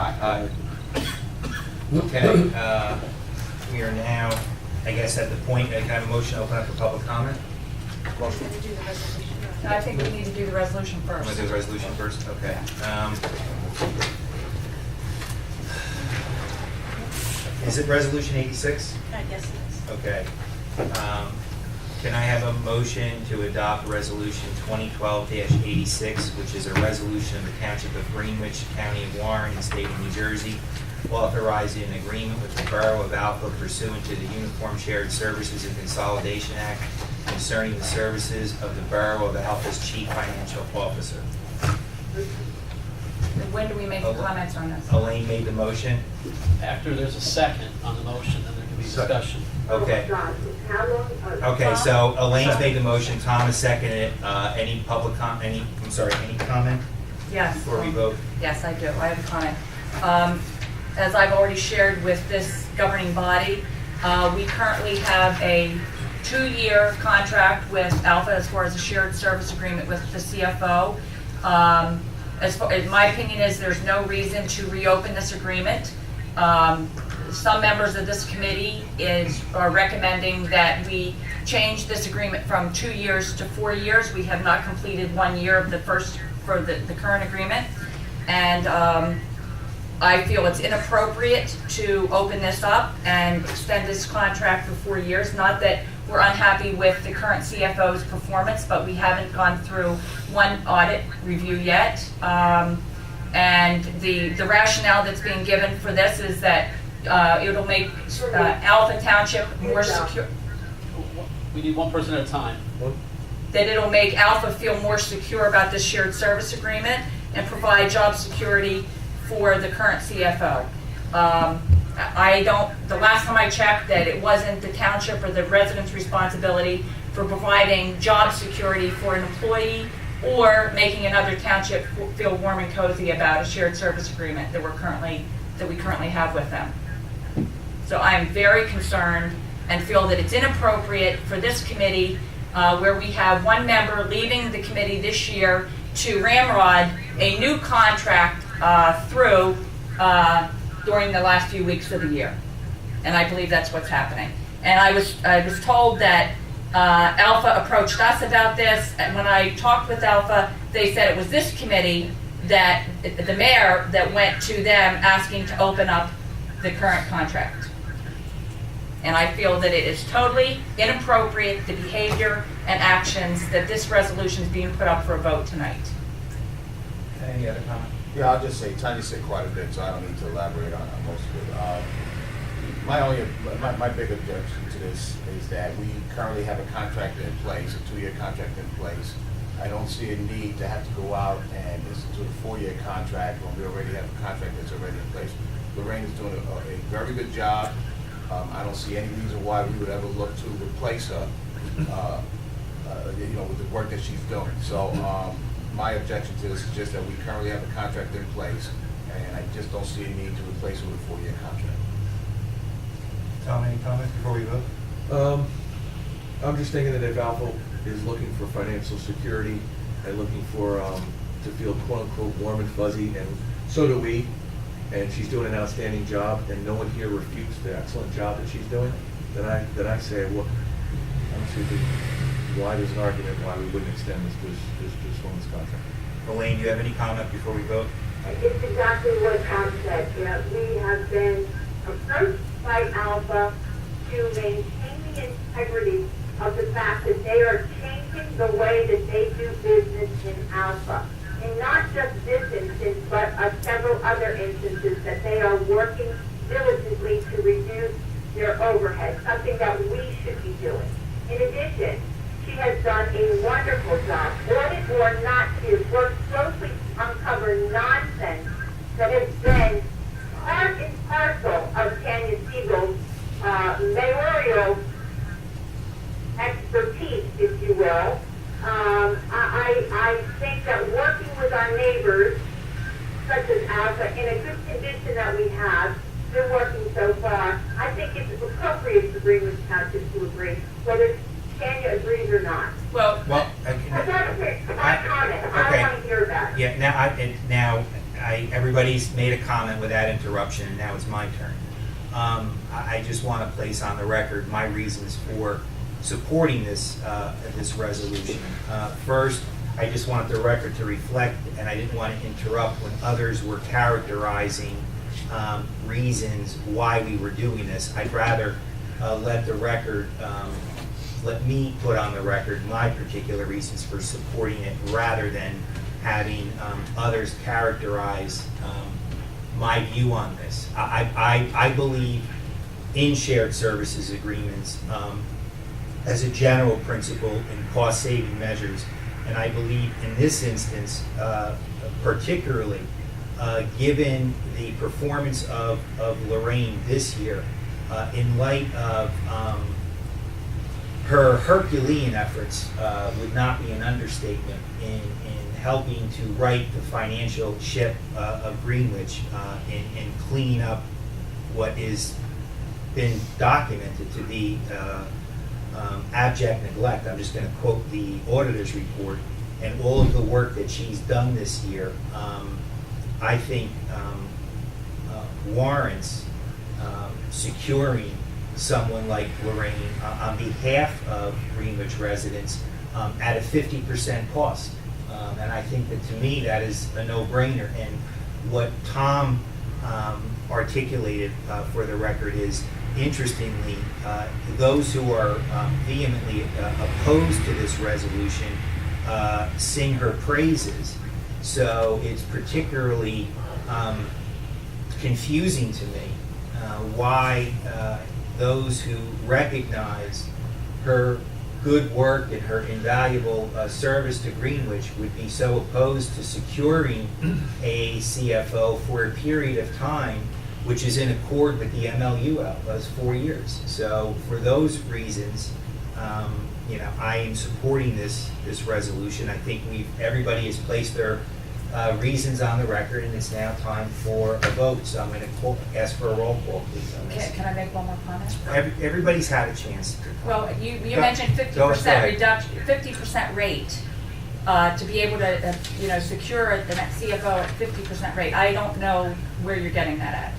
Aye. Okay, we are now, I guess, at the point, I have a motion to open up for public comment. Motion. I think we need to do the resolution I'm first. going to do the resolution first, okay. Is it resolution 86? Yes, it is. Okay. Can I have a motion to adopt resolution 2012-86, which is a resolution of the Township of Greenwich, County of Warren, State of New Jersey, authorizing an agreement with the Borough of Alpha pursuant to the Uniform Shared Services and Consolidation Act concerning the services of the Borough of Alpha's Chief Financial Officer. When do we make comments on this? Elaine made the motion. After there's a second on the motion, then there can be discussion. Okay. Okay, so Elaine's made the motion, Thomas seconded it. Any public any comment Yes. before we vote? Yes, I do. I have a comment. As I've already shared with this governing body, we currently have a 2-year contract with Alpha as far as a shared service agreement with the CFO. My opinion is there's no reason to reopen this agreement. Some members of this committee are recommending that we change this agreement from 2 years to 4 years. We have not completed 1 year of the current agreement. And I feel it's inappropriate to open this up and extend this contract for 4 years. Not that we're unhappy with the current CFO's performance, but we haven't gone through one audit review yet. And the rationale that's being given for this is that it'll make Alpha Township more secure. We need one person at a time. That it'll make Alpha feel more secure about this shared service agreement and provide job security for the current CFO. The last time I checked, that it wasn't the township or the residents' responsibility for providing job security for an employee or making another township feel warm and cozy about a shared service agreement that we currently have with them. So I am very concerned and feel that it's inappropriate for this committee, where we have one member leaving the committee this year, to ramrod a new contract through during the last few weeks of the year. And I believe that's what's happening. And I was told that Alpha approached us about this, and when I talked with Alpha, they said it was this committee, that the mayor, that went to them asking to open up the current contract. And I feel that it is totally inappropriate, the behavior and actions, that this resolution is being put up for a vote tonight. Any other comment? Yeah, I'll just say, Tanya said quite a bit, so I don't need to elaborate on most of it. My big objection to this is that we currently have a contract in place, a 2-year contract in place. I don't see a need to have to go out and listen to a 4-year contract when we already have a contract that's already in place. Lorraine is doing a very good job. I don't see any reason why we would ever look to replace her, with the work that she's doing. So my objection to this is just that we currently have a contract in place, and I just don't see a need to replace it with a 4-year contract. Tom, any comments before we vote? I'm just thinking that if Alpha is looking for financial security and looking for to feel quote-unquote warm and fuzzy, and so do we, and she's doing an outstanding job, and no one here refutes the excellent job that she's doing, then I say, well, I don't see why there's an argument why we wouldn't extend this woman's contract. Elaine, do you have any comment before we vote? It's exactly what Tom said. We have been approached by Alpha to maintain the integrity of the fact that they are changing the way that they do business in Alpha. And not just this instance, but several other instances that they are working diligently to reduce their overhead, something that we should be doing. In addition, she has done a wonderful job, audit or not, she has worked closely to uncover nonsense that has been part and parcel of Tanya Siegel's mayoral expertise, if you will. I think that working with our neighbors, such as Alpha, in a good condition that we have, been working so far, I think it's appropriate for Greenwich Township to agree, whether Tanya agrees or not. Well, That's it. My comment. I don't want to hear about it. Yeah, now everybody's made a comment without interruption, and now it's my turn. I just want to place on the record my reasons for supporting this resolution. First, I just want the record to reflect, and I didn't want to interrupt when others were characterizing reasons why we were doing this. I'd rather let me put on the record my particular reasons for supporting it, rather than having others characterize my view on this. I believe in shared services agreements as a general principle in cost-saving measures, and I believe in this instance, particularly given the performance of Lorraine this year, in light of her Herculean efforts, would not be an understatement in helping to right the financial ship of Greenwich, and cleaning up what is been documented to be abject neglect. I'm just going to quote the auditor's report, and all of the work that she's done this year, I think warrants securing someone like Lorraine on behalf of Greenwich residents at a 50% cost. And I think that, to me, that is a no-brainer. And what Tom articulated for the record is, interestingly, those who are vehemently opposed to this resolution sing her praises. So it's particularly confusing to me why those who recognize her good work and her invaluable service to Greenwich would be so opposed to securing a CFO for a period of time which is in accord with the MLU out, those 4 years. So for those reasons, I am supporting this resolution. I think everybody has placed their reasons on the record, and it's now time for a vote. So I'm going to ask for a roll call, please, on this. Can I make one more comment? Everybody's had a chance. Well, you mentioned 50% reduction, 50% rate, to be able to, secure the next CFO at 50% rate. I don't know where you're getting that at.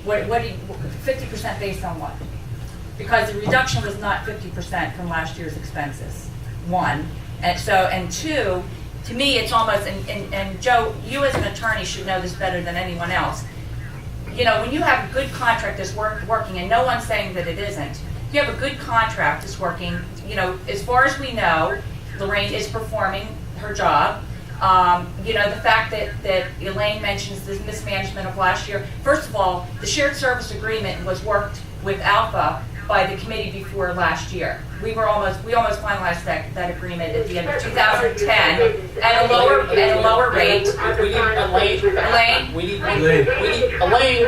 What do you, 50% based on what? Because the reduction was not 50% from last year's expenses, one. And two, to me, it's almost, and Joe, you as an attorney should know this better than anyone else. When you have a good contract that's working, and no one's saying that it isn't, you have a good contract that's working, as far as we know, Lorraine is performing her job. The fact that Elaine mentions this mismanagement of last year. First of all, the shared service agreement was worked with Alpha by the committee before last year. We almost finalized that agreement at the end of 2010 at a lower rate. We need Elaine.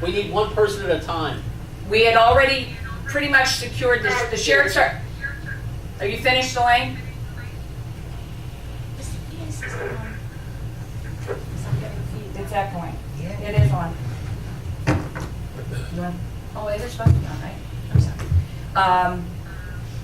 We need one person at a time. We had already pretty much secured the shared service. Are you finished, Elaine? It's echoing. It is on. Oh, it is supposed to be on, right? I'm sorry.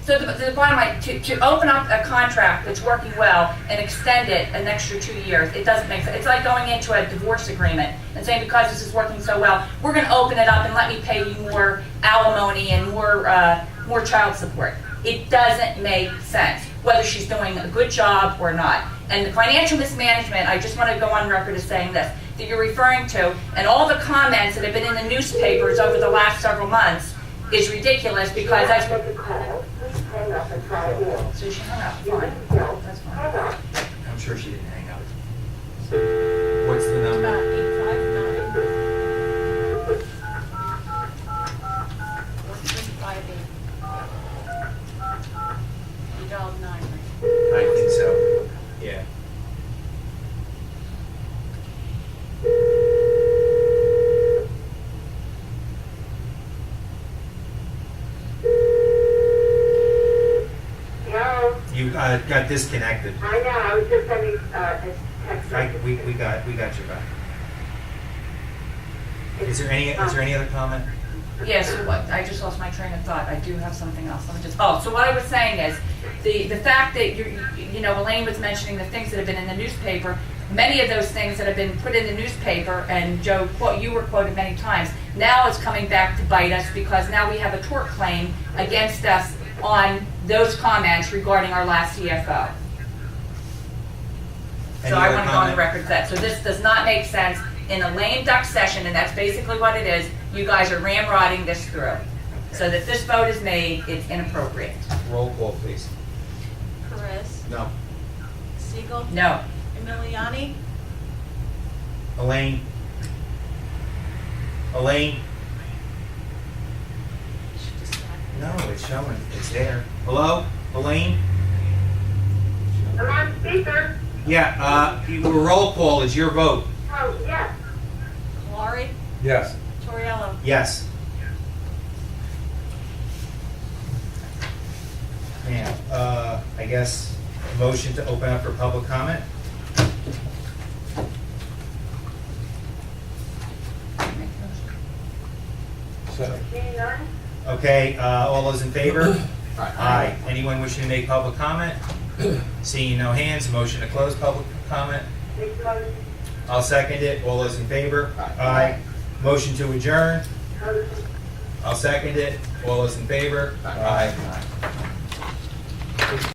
So the bottom line, to open up a contract that's working well and extend it an extra 2 years, it doesn't make sense. It's like going into a divorce agreement and saying, because this is working so well, we're going to open it up and let me pay you more alimony and more child support. It doesn't make sense, whether she's doing a good job or not. And the financial mismanagement, I just want to go on record as saying this, that you're referring to, and all the comments that have been in the newspapers over the last several months is ridiculous, because that's what... So she hung up, fine. That's fine. I'm sure she didn't hang up. What's the number? 859. You dialed 9. I think so. Yeah. No, You got disconnected. I know, I was just sending a text message. We got you back. Is there any other comment? Yeah, so what, I just lost my train of thought. I do have something else. Let me just, so what I was saying is, the fact that Elaine was mentioning the things that have been in the newspaper, many of those things that have been put in the newspaper, and Joe, you were quoted many times, now it's coming back to bite us because now we have a tort claim against us on those comments regarding our last CFO. Any So I other want to go on the comment? record that. So this does not make sense in a lame duck session, and that's basically what it is. You guys are ramrodding this through. So that this vote is made, it's inappropriate. Roll call, please. Chris, No. Siegel, No. Emiliani, Elaine? Elaine? No, it's showing, it's there. Hello? Elaine? I'm on speaker. Yeah, roll call is your vote. Oh, yes. Valari, Yes. Toriello. Yes. Now, I guess, a motion to open up for public comment? Second. Seeing none? Okay, all those in favor? Aye. Aye. Anyone wishing to make public comment? Seeing no hands, motion to close public comment? Make the motion. I'll second it. All those in favor? Aye. Motion to adjourn? Motion. I'll second it. All those in favor? Aye. Aye.